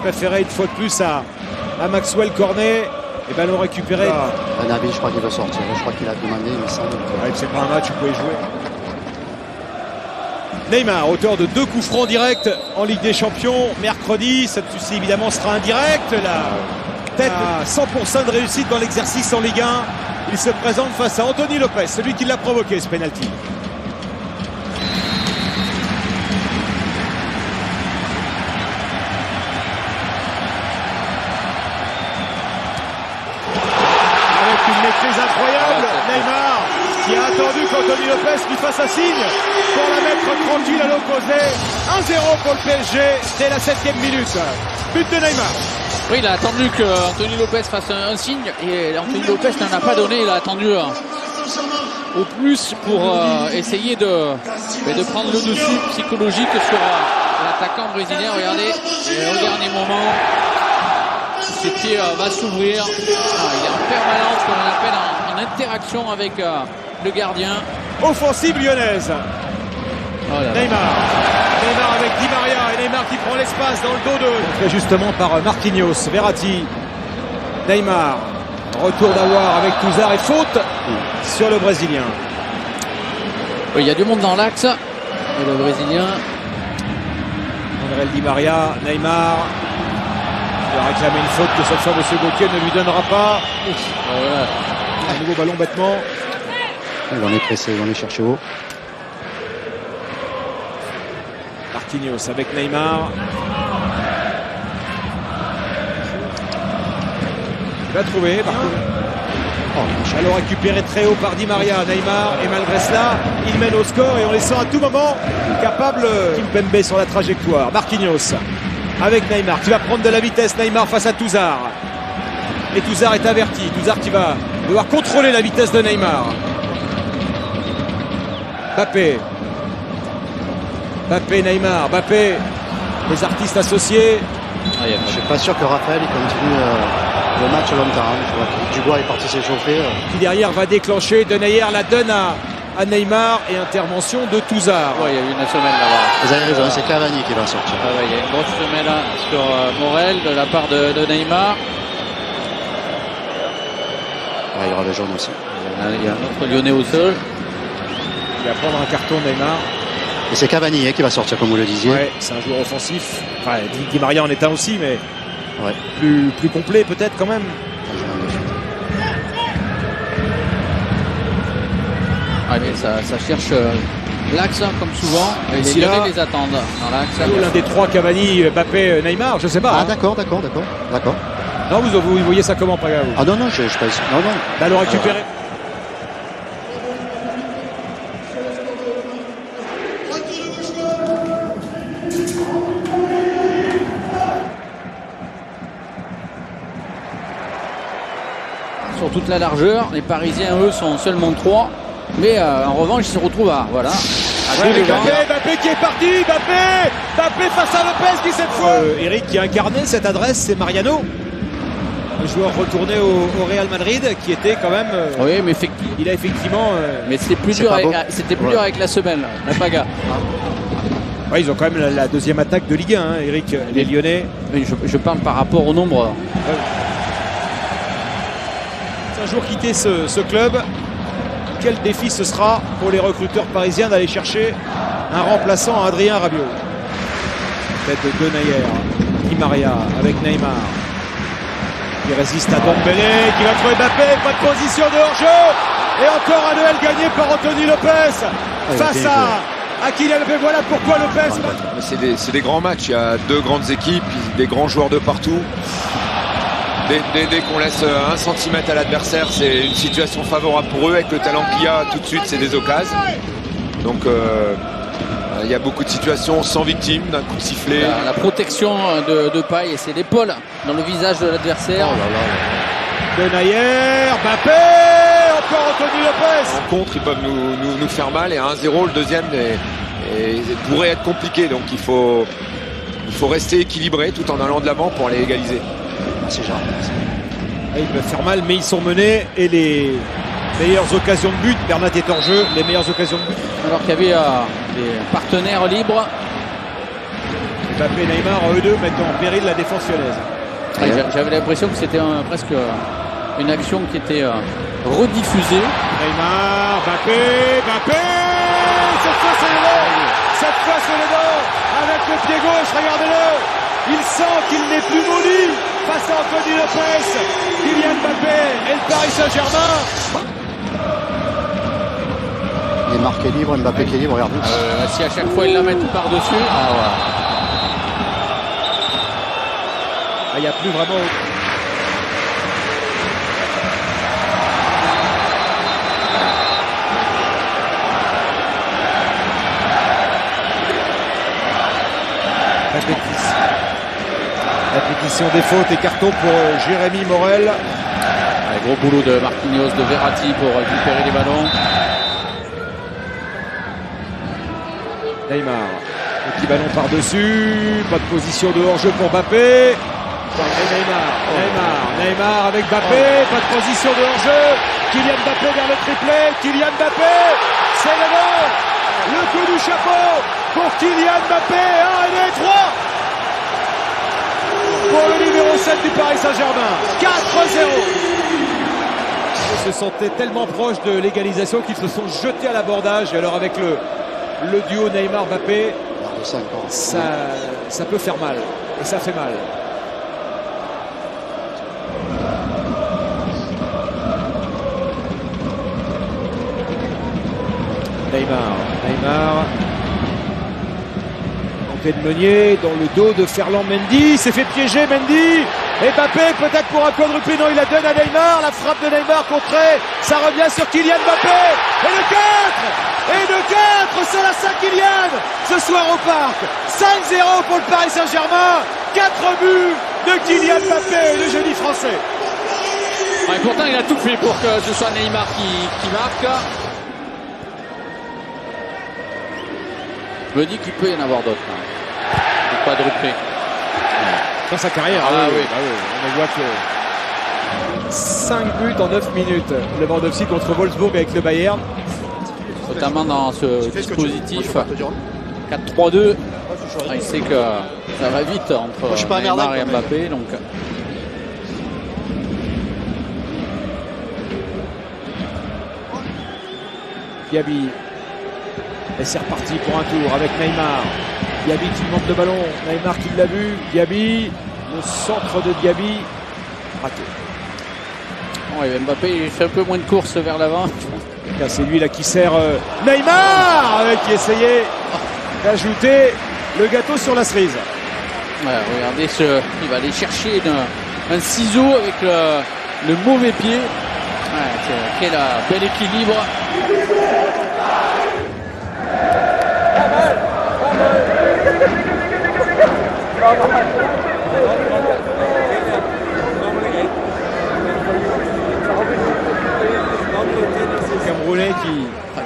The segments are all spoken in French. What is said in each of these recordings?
Préféré une fois de plus à Maxwell Cornet et ballon récupéré. Nabil, je crois qu'il va sortir. Je crois qu'il a demandé, il me semble. Ouais, c'est pas un match où vous pouvez jouer. Neymar, auteur de 2 coups francs directs en Ligue des Champions. Mercredi, cette fois-ci évidemment sera indirect. La tête à 100% de réussite dans l'exercice en Ligue 1. Il se présente face à Anthony Lopez, celui qui l'a provoqué ce penalty. Incroyable, Neymar qui a attendu qu'Anthony Lopez lui fasse un signe pour la mettre tranquille à l'opposé. 1-0 pour le PSG dès la 7e minute. But de Neymar. Oui, il a attendu qu'Anthony Lopez fasse un signe et Anthony Lopez n'en a pas donné. Il a attendu au plus pour essayer de prendre le dessus psychologique sur l'attaquant brésilien. Regardez, et au dernier moment, ses pieds va s'ouvrir. Il est en permanence, comme on appelle, en interaction avec le gardien. Offensive lyonnaise. Oh là là. Neymar avec Di Maria et Neymar qui prend l'espace dans le dos de. Justement par Marquinhos, Verratti. Neymar. Retour d'Aouar avec Touzard et faute sur le Brésilien. Oui, il y a du monde dans l'axe. Et le Brésilien. André Di Maria, Neymar. Il a réclamé une faute que cette fois M. Gauthier ne lui donnera pas. Voilà. Un nouveau ballon bêtement. On est pressé, on est cherché haut. Marquinhos avec Neymar. Il va trouver par contre. Ballon récupéré très haut par Di Maria, Neymar, et malgré cela, il mène au score et on les sent à tout moment capable. Kimpembe sur la trajectoire. Marquinhos avec Neymar qui va prendre de la vitesse. Neymar face à Touzard. Et Touzard est averti. Touzard qui va devoir contrôler la vitesse de Neymar. Mbappé, Neymar, Mbappé, les artistes associés. Je ne suis pas sûr que Raphaël il continue le match longtemps. Je vois que Dubois est parti s'échauffer. Qui derrière va déclencher. Denayer la donne à Neymar et intervention de Touzard. Ouais, il y a eu une semelle là-bas. Vous avez raison, c'est Cavani qui va sortir. Ouais, il y a une grosse semelle là, sur Morel de la part de Neymar. Ouais, il y aura le jaune aussi. Il y a un autre Lyonnais au sol. Il va prendre un carton Neymar. Et c'est Cavani qui va sortir, comme vous le disiez. Ouais, c'est un joueur offensif. Enfin, Di Maria en est un aussi, mais ouais. plus complet peut-être quand même. Ah, mais ça cherche l'axe comme souvent. Et les Lyonnais les attendent dans l'axe. L'un des trois, Cavani, Mbappé, Neymar, je sais pas. Ah hein. d'accord. Non, vous voyez ça comment, Paga? Ah non, je sais pas. Non. Ballon récupéré. Sur toute la largeur, les Parisiens eux sont seulement 3. Mais en revanche, ils se retrouvent à voilà. Mbappé qui est parti, Mbappé face à Lopez qui cette fois. Eric qui a incarné cette adresse, c'est Mariano, le joueur retourné au Real Madrid, qui était quand même. Oui, mais il a effectivement. Mais c'était plus dur. C'était plus dur avec la semelle, la Paga. Ouais, ils ont quand même la deuxième attaque de Ligue 1, hein, Eric, les Lyonnais. Oui, je parle par rapport au nombre. C'est un jour quitter ce club. Quel défi ce sera pour les recruteurs parisiens d'aller chercher un remplaçant à Adrien Rabiot. Tête de Denayer, Di Maria avec Neymar. Qui résiste à Dembélé, qui va trouver Mbappé, pas de position de hors-jeu. Et encore un duel gagné par Anthony Lopez face à Kylian Mbappé. Voilà pourquoi Lopez. C'est des grands matchs, il y a deux grandes équipes, des grands joueurs de partout. Dès qu'on laisse 1 centimètre à l'adversaire, c'est une situation favorable pour eux. Avec le talent qu'il y a, tout de suite, c'est des occasions. Donc, Il y a beaucoup de situations sans victime d'un coup de sifflet. La protection de Paille et c'est l'épaule dans le visage de l'adversaire. Oh là là. Denayer, Mbappé, encore Anthony Lopez. En contre, ils peuvent nous faire mal et à 1-0, le deuxième pourrait être compliqué. Donc il faut rester équilibré tout en allant de l'avant pour aller égaliser. C'est genre. Ils peuvent faire mal, mais ils sont menés et les meilleures occasions de but, Bernat est en jeu, les meilleures occasions de but. Alors qu'il y avait des partenaires libres. Mbappé et Neymar, eux deux, mettent en péril la défense lyonnaise. J'avais l'impression que c'était presque une action qui était rediffusée. Neymar, Mbappé, cette fois c'est le dos, cette fois c'est le dos, avec le pied gauche, regardez-le. Il sent qu'il n'est plus maudit face à Anthony Lopez. Kylian Mbappé et le Paris Saint-Germain. Neymar qui est libre, Mbappé qui est libre, regarde. Si à chaque fois ils la mettent par-dessus. Voilà. Il n'y a plus vraiment... Répétition des fautes et carton pour Jérémy Morel. Gros boulot de Marquinhos, de Verratti pour récupérer les ballons. Neymar, petit ballon par-dessus, pas de position de hors-jeu pour Mbappé. Neymar avec Mbappé, pas de position de hors-jeu. Kylian Mbappé vers le triplé, Kylian Mbappé, c'est le bon. Le coup du chapeau pour Kylian Mbappé, 1 et 3 pour le numéro 7 du Paris Saint-Germain, 4-0. Ils se sentaient tellement proches de l'égalisation qu'ils se sont jetés à l'abordage. Et alors avec le duo Neymar-Mbappé, ça peut faire mal. Et ça fait mal. Neymar. Entrée de Meunier dans le dos de Ferland Mendy. S'est fait piéger Mendy. Et Mbappé peut-être pour un quadruplé. Non, il la donne à Neymar. La frappe de Neymar contrée. Ça revient sur Kylian Mbappé. Et le 4, c'est la Saint-Kylian ce soir au Parc. 5-0 pour le Paris Saint-Germain. 4 buts de Kylian Mbappé, le génie français. Et pourtant, il a tout fait pour que ce soit Neymar qui marque. Je me dis qu'il peut y en avoir d'autres. Hein. Quadruplé. Dans sa carrière, oui. On voit que 5 buts en 9 minutes. Lewandowski contre Wolfsburg avec le Bayern. Notamment dans ce dispositif 4-3-2. Il sait que ça va vite entre Neymar et Mbappé. Donc... Diaby. Et c'est reparti pour un tour avec Neymar. Diaby qui monte le ballon. Neymar qui l'a vu. Diaby. Le centre de Diaby. Raté. Ouais, Mbappé il fait un peu moins de course vers l'avant. C'est lui là qui sert Neymar qui essayait d'ajouter le gâteau sur la cerise. Ouais, regardez, il va aller chercher un ciseau avec le mauvais pied. Ouais, quel bel équilibre. Camerounais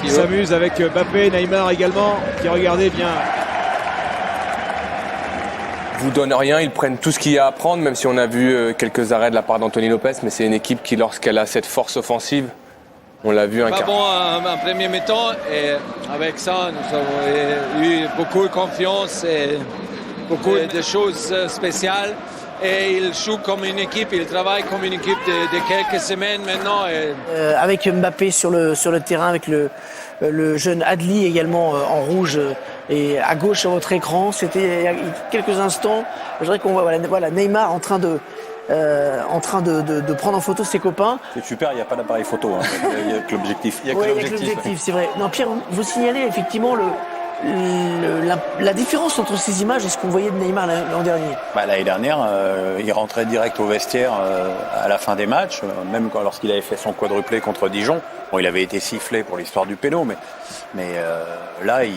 qui s'amuse avec Mbappé, Neymar également, qui regardez bien. Vous donne rien, ils prennent tout ce qu'il y a à prendre, même si on a vu quelques arrêts de la part d'Anthony Lopez, mais c'est une équipe qui, lorsqu'elle a cette force offensive, on l'a vu pas bon en premier mi-temps et avec ça nous avons eu beaucoup de confiance et beaucoup de choses spéciales et ils jouent comme une équipe, ils travaillent comme une équipe de quelques semaines maintenant. Avec Mbappé sur le terrain, avec le jeune Adli également en rouge et à gauche sur votre écran, c'était il y a quelques instants. Je dirais qu'on voit voilà, Neymar en train de prendre en photo ses copains. C'est super, il n'y a pas d'appareil photo, hein. Il n'y a que l'objectif. Il y a que l'objectif, c'est vrai. Non, Pierre, vous signalez effectivement la différence entre ces images et ce qu'on voyait de Neymar l'an dernier. L'année dernière, il rentrait direct au vestiaire à la fin des matchs, même lorsqu'il avait fait son quadruplé contre Dijon. Bon, il avait été sifflé pour l'histoire du péno, mais là, il